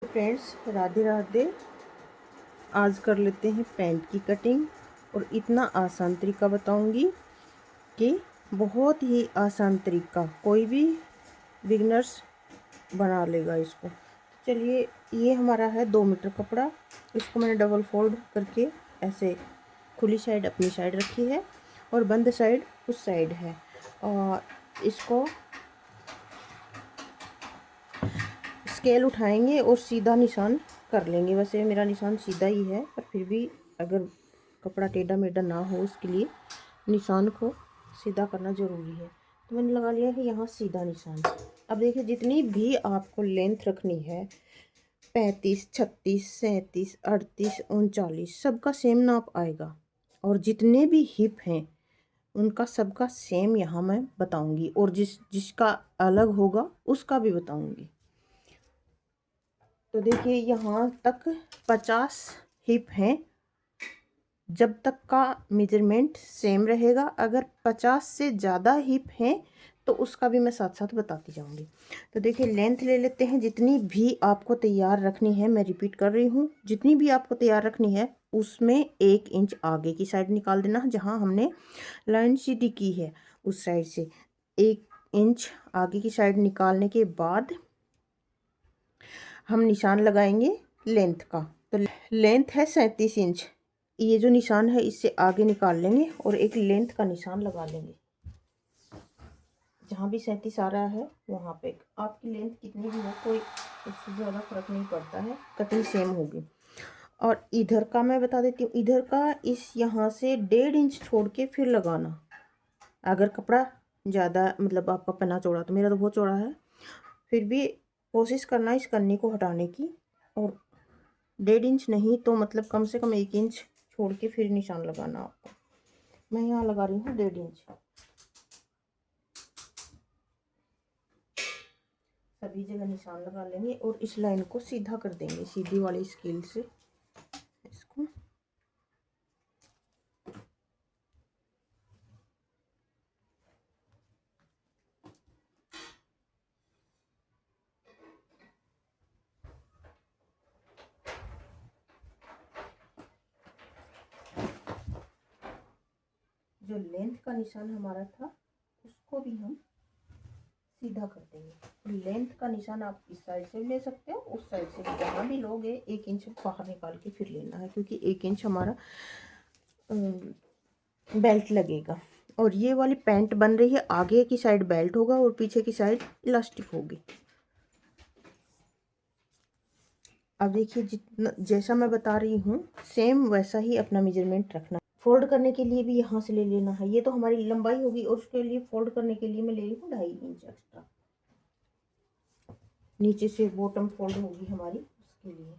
Friends, Radhe Radhe. आज कर लेते हैं पैंट की कटिंग और इतना आसान तरीका बताऊंगी कि बहुत ही आसान तरीका, कोई भी बिगनर्स बना लेगा इसको। चलिए, ये हमारा है 2 मीटर कपड़ा। इसको मैंने डबल फोल्ड करके ऐसे खुली साइड अपनी साइड रखी है और बंद साइड उस साइड है, और इसको स्केल उठाएंगे और सीधा निशान कर लेंगे। वैसे मेरा निशान सीधा ही है, पर फिर भी अगर कपड़ा टेढ़ा मेढ़ा ना हो उसके लिए निशान को सीधा करना ज़रूरी है। तो मैंने लगा लिया है यहाँ सीधा निशान। अब देखिए, जितनी भी आपको लेंथ रखनी है, 35, 36, 37, 38, 39 सबका सेम नाप आएगा। और जितने भी हिप हैं उनका सबका सेम यहाँ मैं बताऊँगी, और जिसका अलग होगा उसका भी बताऊँगी। तो देखिए, यहाँ तक 50 हिप हैं। जब तक का मेजरमेंट सेम रहेगा, अगर 50 से ज़्यादा हिप हैं तो उसका भी मैं साथ साथ बताती जाऊंगी। तो देखिए, लेंथ ले लेते हैं। जितनी भी आपको तैयार रखनी है, मैं रिपीट कर रही हूँ, जितनी भी आपको तैयार रखनी है उसमें 1 इंच आगे की साइड निकाल देना। जहाँ हमने लाइन सीधी की है उस साइड से 1 इंच आगे की साइड निकालने के बाद हम निशान लगाएंगे लेंथ का। तो लेंथ है 37 इंच। ये जो निशान है इससे आगे निकाल लेंगे और एक लेंथ का निशान लगा लेंगे। जहाँ भी 37 आ रहा है वहाँ पे आपकी लेंथ कितनी भी हो, कोई उससे ज़्यादा फर्क नहीं पड़ता है, कटिंग सेम होगी। और इधर का मैं बता देती हूँ, इधर का इस यहाँ से 1.5 इंच छोड़ के फिर लगाना। अगर कपड़ा ज़्यादा, मतलब आपका पन्ना चौड़ा, तो मेरा तो बहुत चौड़ा है, फिर भी कोशिश करना इस कन्नी को हटाने की। और 1.5 इंच नहीं तो मतलब कम से कम 1 इंच छोड़ के फिर निशान लगाना आपको। मैं यहाँ लगा रही हूँ 1.5 इंच। सभी जगह निशान लगा लेंगे और इस लाइन को सीधा कर देंगे सीधी वाली स्केल से। इसको जो लेंथ का निशान हमारा था उसको भी हम सीधा कर देंगे। लेंथ का निशान आप इस साइड से भी ले सकते हो, उस साइड से भी, जहाँ भी लोगे 1 इंच बाहर निकाल के फिर लेना है, क्योंकि 1 इंच हमारा बेल्ट लगेगा। और ये वाली पैंट बन रही है, आगे की साइड बेल्ट होगा और पीछे की साइड इलास्टिक होगी। अब देखिए, जितना जैसा मैं बता रही हूँ सेम वैसा ही अपना मेजरमेंट रखना। फोल्ड करने के लिए भी यहाँ से ले लेना है। ये तो हमारी लंबाई होगी और उसके लिए फोल्ड करने के लिए मैं ले रही हूँ 2.5 इंच एक्स्ट्रा। नीचे से बॉटम फोल्ड होगी हमारी, उसके लिए।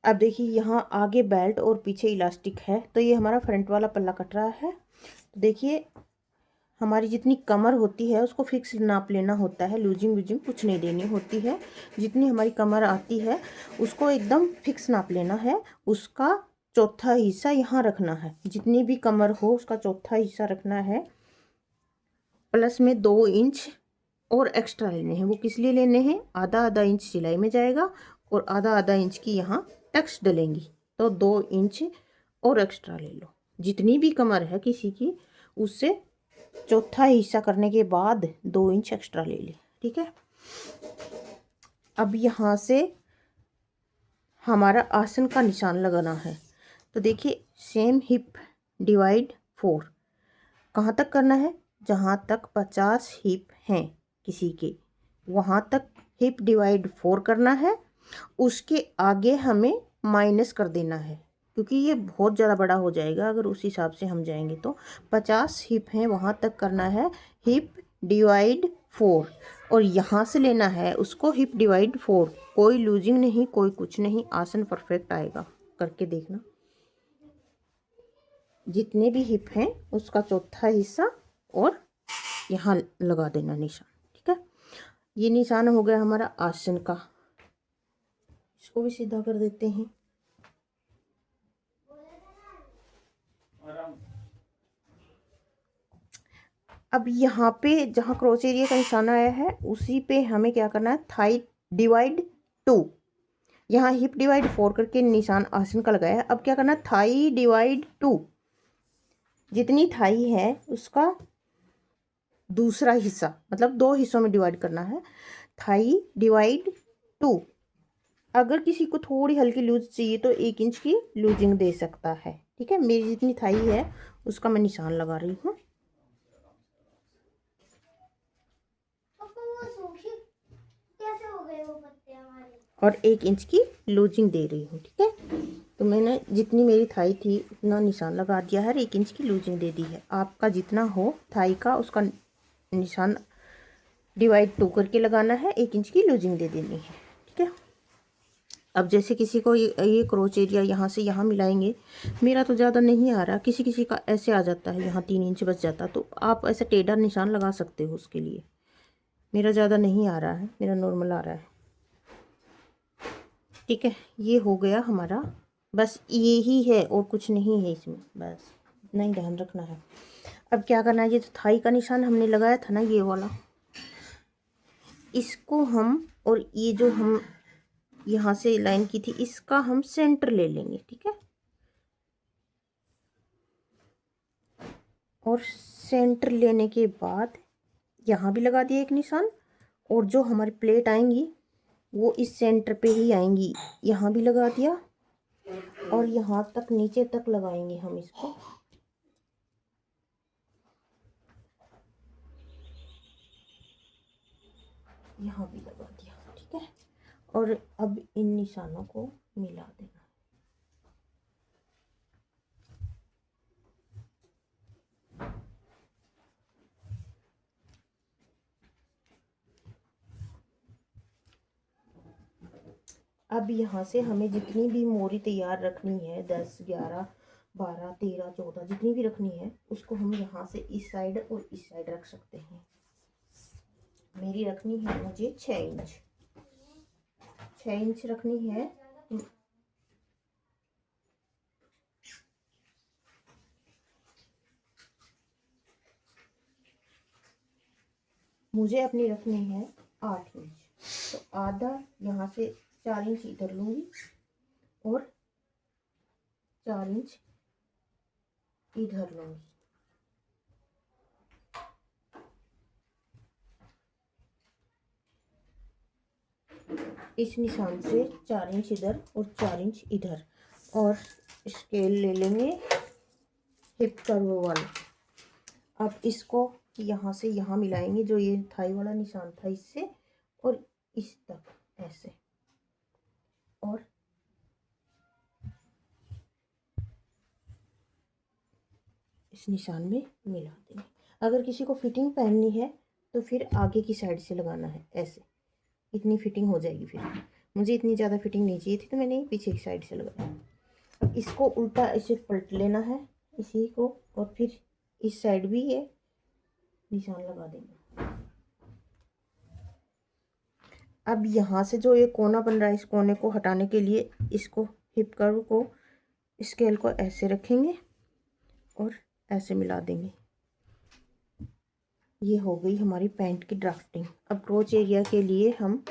अब देखिए, यहाँ आगे बेल्ट और पीछे इलास्टिक है, तो ये हमारा फ्रंट वाला पल्ला कट रहा है। तो देखिए, हमारी जितनी कमर होती है उसको फिक्स नाप लेना होता है, लूजिंग वूजिंग कुछ नहीं देनी होती है। जितनी हमारी कमर आती है उसको एकदम फिक्स नाप लेना है। उसका चौथा हिस्सा यहाँ रखना है। जितनी भी कमर हो उसका चौथा हिस्सा रखना है। प्लस में 2 इंच और एक्स्ट्रा लेने हैं। वो किस लिए लेने हैं? आधा आधा इंच सिलाई में जाएगा और आधा आधा इंच की यहाँ टक्स डलेंगी, तो 2 इंच और एक्स्ट्रा ले लो। जितनी भी कमर है किसी की, उससे चौथा हिस्सा करने के बाद 2 इंच एक्स्ट्रा ले ले। ठीक है। अब यहाँ से हमारा आसन का निशान लगाना है। तो देखिए, सेम हिप डिवाइड 4 कहाँ तक करना है? जहाँ तक 50 हिप हैं किसी के, वहाँ तक हिप डिवाइड 4 करना है। उसके आगे हमें माइनस कर देना है, क्योंकि ये बहुत ज़्यादा बड़ा हो जाएगा अगर उस हिसाब से हम जाएंगे। तो 50 हिप हैं वहाँ तक करना है हिप डिवाइड 4, और यहाँ से लेना है उसको हिप डिवाइड 4। कोई लूजिंग नहीं, कोई कुछ नहीं, आसन परफेक्ट आएगा। करके देखना। जितने भी हिप हैं उसका चौथा हिस्सा और यहाँ लगा देना निशान। ठीक है। ये निशान हो गया हमारा आसन का। इसको भी सीधा कर देते हैं। अब यहाँ पे जहाँ क्रॉच एरिया का निशान आया है उसी पे हमें क्या करना है, थाई डिवाइड 2, यहाँ हिप डिवाइड 4 करके निशान आसन का लगाया है। अब क्या करना है, थाई डिवाइड 2, जितनी थाई है उसका दूसरा हिस्सा, मतलब 2 हिस्सों में डिवाइड करना है, थाई डिवाइड 2। अगर किसी को थोड़ी हल्की लूज चाहिए तो 1 इंच की लूजिंग दे सकता है। ठीक है, मेरी जितनी थाई है उसका मैं निशान लगा रही हूँ। और 1 इंच की लूजिंग दे रही हूँ। ठीक है, तो मैंने जितनी मेरी थाई थी उतना निशान लगा दिया है, 1 इंच की लूजिंग दे दी है। आपका जितना हो थाई का उसका निशान डिवाइड 2 करके लगाना है, 1 इंच की लूजिंग दे देनी है। ठीक है, अब जैसे किसी को ये क्रोच एरिया यहाँ से यहाँ मिलाएंगे, मेरा तो ज़्यादा नहीं आ रहा, किसी किसी का ऐसे आ जाता है, यहाँ 3 इंच बच जाता, तो आप ऐसे टेढ़ा निशान लगा सकते हो उसके लिए। मेरा ज़्यादा नहीं आ रहा है, मेरा नॉर्मल आ रहा है। ठीक है, ये हो गया हमारा, बस यही है और कुछ नहीं है इसमें, बस इतना ही ध्यान रखना है। अब क्या करना है, ये जो थाई का निशान हमने लगाया था ना, ये वाला, इसको हम, और ये जो हम यहाँ से लाइन की थी, इसका हम सेंटर ले लेंगे। ठीक है, और सेंटर लेने के बाद यहाँ भी लगा दिया एक निशान, और जो हमारी प्लेट आएंगी वो इस सेंटर पे ही आएंगी, यहाँ भी लगा दिया, और यहाँ तक नीचे तक लगाएंगे हम इसको। यहाँ भी लगा दिया। ठीक है, और अब इन निशानों को मिला देना। अब यहाँ से हमें जितनी भी मोरी तैयार रखनी है, 10, 11, 12, 13, 14 जितनी भी रखनी है, उसको हम यहाँ से इस साइड और इस साइड रख सकते हैं। मेरी रखनी है मुझे 6 इंच, 6 इंच रखनी है। मुझे अपनी रखनी है 8 इंच, तो आधा यहाँ से 4 इंच इधर लूँगी और 4 इंच इधर लूँगी। इस निशान से 4 इंच इधर और 4 इंच इधर, और स्केल ले लेंगे हिप कर्व वाला। अब इसको यहाँ से यहाँ मिलाएंगे, जो ये थाई वाला निशान था इससे और इस तक ऐसे, और इस निशान में मिला देंगे। अगर किसी को फिटिंग पहननी है तो फिर आगे की साइड से लगाना है, ऐसे इतनी फिटिंग हो जाएगी। फिर मुझे इतनी ज़्यादा फिटिंग नहीं चाहिए थी तो मैंने पीछे की साइड से लगाया। अब इसको उल्टा ऐसे पलट लेना है इसी को, और फिर इस साइड भी ये निशान लगा देना। अब यहाँ से जो ये कोना बन रहा है, इस कोने को हटाने के लिए इसको हिप कर्व को, स्केल को ऐसे रखेंगे और ऐसे मिला देंगे। ये हो गई हमारी पैंट की ड्राफ्टिंग। अब क्रोच एरिया के लिए हम,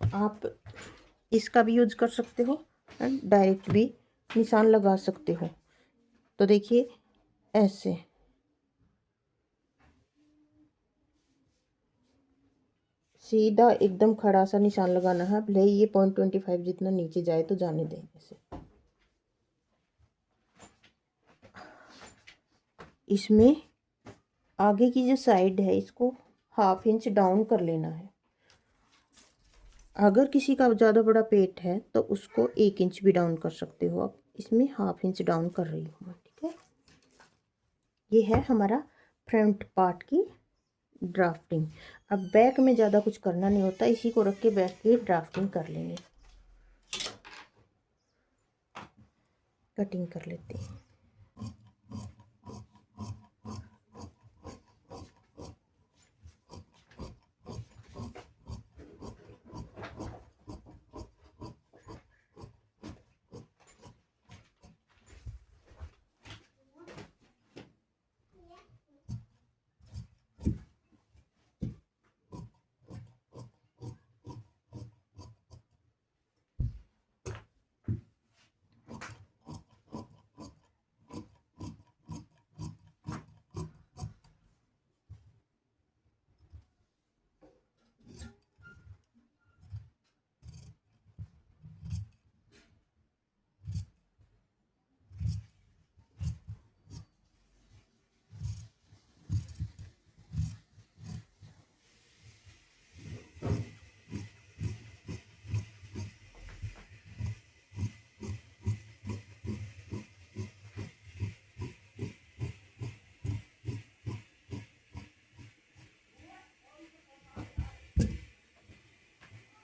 आप इसका भी यूज कर सकते हो, डायरेक्ट भी निशान लगा सकते हो। तो देखिए ऐसे सीधा एकदम खड़ा सा निशान लगाना है, भले ही ये 0.25 जितना नीचे जाए तो जाने दें ऐसे। इसमें आगे की जो साइड है इसको 1/2 इंच डाउन कर लेना है। अगर किसी का ज़्यादा बड़ा पेट है तो उसको 1 इंच भी डाउन कर सकते हो। अब इसमें 1/2 इंच डाउन कर रही हूँ मैं। ठीक है, ये है हमारा फ्रंट पार्ट की ड्राफ्टिंग। अब बैक में ज़्यादा कुछ करना नहीं होता, इसी को रख के बैक की ड्राफ्टिंग कर लेंगे। कटिंग कर लेते हैं।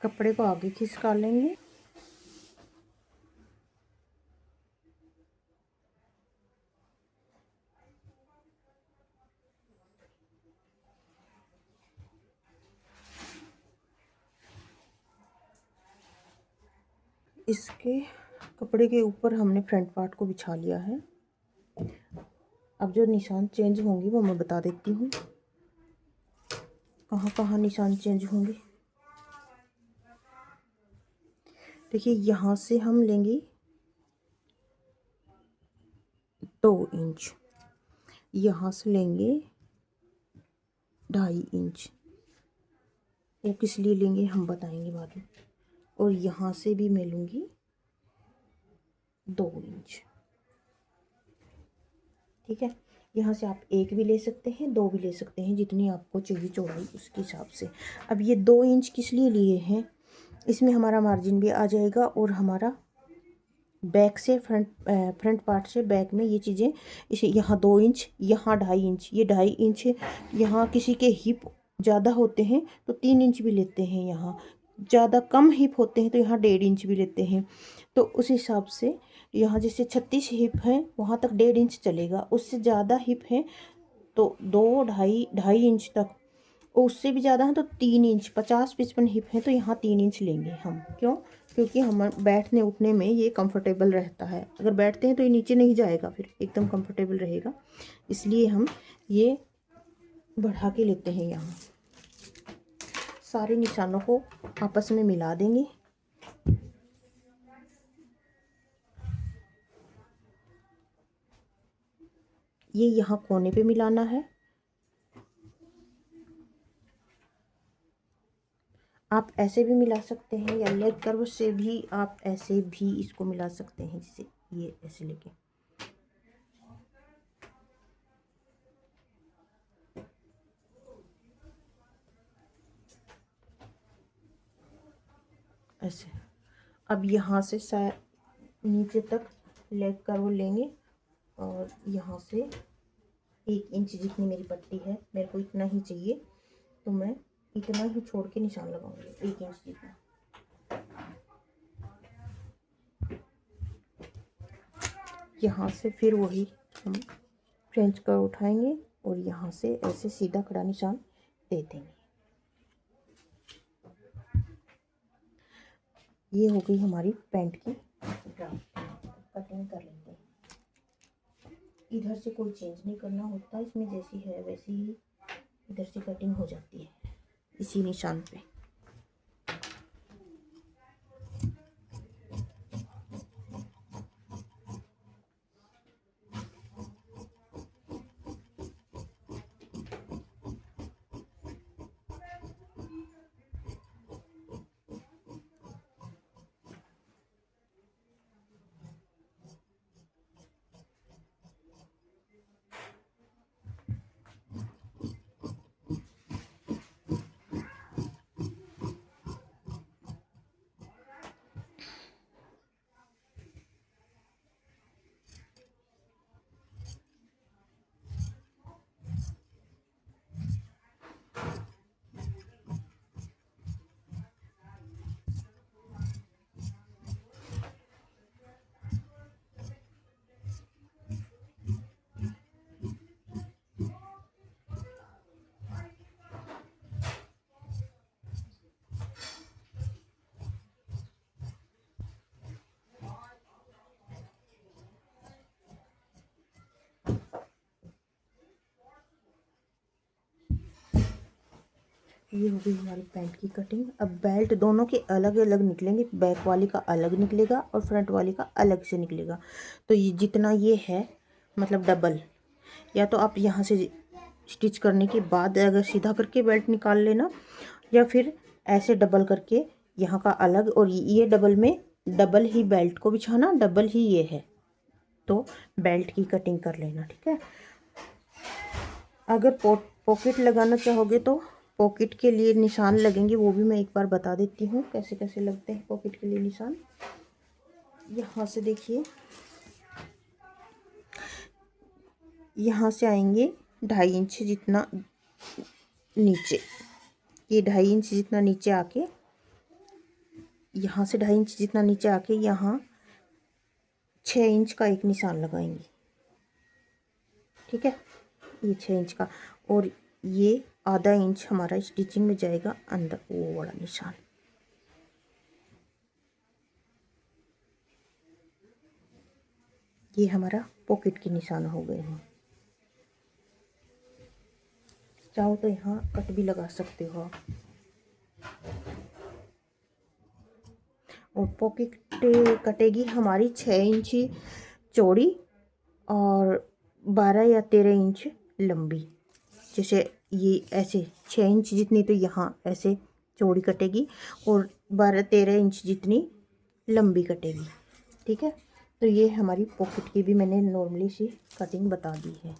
कपड़े को आगे खिसका लेंगे। इसके कपड़े के ऊपर हमने फ्रंट पार्ट को बिछा लिया है। अब जो निशान चेंज होंगी वो मैं बता देती हूँ, कहाँ कहाँ निशान चेंज होंगे। देखिए यहाँ से हम लेंगे 2 इंच, यहाँ से लेंगे 2.5 इंच, वो किस लिए लेंगे हम बताएंगे बाद में। और यहाँ से भी मैं लूँगी 2 इंच, ठीक है। यहाँ से आप 1 भी ले सकते हैं, 2 भी ले सकते हैं, जितनी आपको चाहिए चौड़ाई उसके हिसाब से। अब ये 2 इंच किस लिए लिए हैं, इसमें हमारा मार्जिन भी आ जाएगा और हमारा बैक से फ्रंट पार्ट से बैक में ये चीज़ें, इसे यहाँ 2 इंच, यहाँ 2.5 इंच, ये 2.5 इंच, यहाँ किसी के हिप ज़्यादा होते हैं तो 3 इंच भी लेते हैं, यहाँ ज़्यादा कम हिप होते हैं तो यहाँ 1.5 इंच भी लेते हैं। तो उस हिसाब से यहाँ जैसे 36 हिप है वहाँ तक 1.5 इंच चलेगा, उससे ज़्यादा हिप है तो 2 2.5 इंच तक, और उससे भी ज़्यादा है तो 3 इंच, 50-55 हिप है तो यहाँ 3 इंच लेंगे हम। क्यों? क्योंकि हम बैठने उठने में ये कंफर्टेबल रहता है। अगर बैठते हैं तो ये नीचे नहीं जाएगा, फिर एकदम कंफर्टेबल रहेगा, इसलिए हम ये बढ़ा के लेते हैं। यहाँ सारे निशानों को आपस में मिला देंगे। ये यहाँ कोने पे मिलाना है। आप ऐसे भी मिला सकते हैं या लेग कर्व से भी आप ऐसे भी इसको मिला सकते हैं, जैसे ये ऐसे लेके। ऐसे अब यहाँ से नीचे तक लेग कर्व लेंगे और यहाँ से 1 इंच जितनी मेरी पट्टी है, मेरे को इतना ही चाहिए तो मैं इतना ही छोड़ के निशान लगाऊंगी, 1 इंच जितना। यहाँ से फिर वही हम फ्रेंच कर्व उठाएंगे और यहाँ से ऐसे सीधा खड़ा निशान दे देंगे। ये हो गई हमारी पैंट की कटिंग कर लेते हैं। इधर से कोई चेंज नहीं करना होता, इसमें जैसी है वैसी ही इधर से कटिंग हो जाती है इसी निशान पे। ये हो गई हमारी पैंट की कटिंग। अब बेल्ट दोनों के अलग अलग निकलेंगे, बैक वाली का अलग निकलेगा और फ्रंट वाली का अलग से निकलेगा। तो ये जितना ये है मतलब डबल, या तो आप यहाँ से स्टिच करने के बाद अगर सीधा करके बेल्ट निकाल लेना, या फिर ऐसे डबल करके यहाँ का अलग और ये डबल में डबल ही बेल्ट को बिछाना, डबल ही ये है तो बेल्ट की कटिंग कर लेना, ठीक है। अगर पॉकेट लगाना चाहोगे तो पॉकेट के लिए निशान लगेंगे, वो भी मैं एक बार बता देती हूँ कैसे कैसे लगते हैं पॉकेट के लिए निशान। यहाँ से देखिए, यहाँ से आएंगे 2.5 इंच जितना नीचे, ये 2.5 इंच जितना नीचे आके यहाँ से 2.5 इंच जितना नीचे आके यहाँ 6 इंच का एक निशान लगाएंगे। ठीक है, ये 6 इंच का, और ये आधा इंच हमारा स्टिचिंग में जाएगा अंदर, वो वाला निशान। ये हमारा पॉकेट के निशान हो गए हैं। चाहो तो यहाँ कट भी लगा सकते हो आप। और पॉकेट कटेगी हमारी 6 इंच चौड़ी और 12 या 13 इंच लंबी। जैसे ये ऐसे 6 इंच जितनी तो यहाँ ऐसे चौड़ी कटेगी और 12-13 इंच जितनी लंबी कटेगी। ठीक है, तो ये हमारी पॉकेट की भी मैंने नॉर्मली सी कटिंग बता दी है।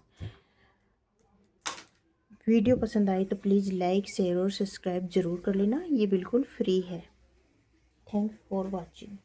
वीडियो पसंद आई तो प्लीज़ लाइक, शेयर और सब्सक्राइब ज़रूर कर लेना, ये बिल्कुल फ्री है। Thanks for watching.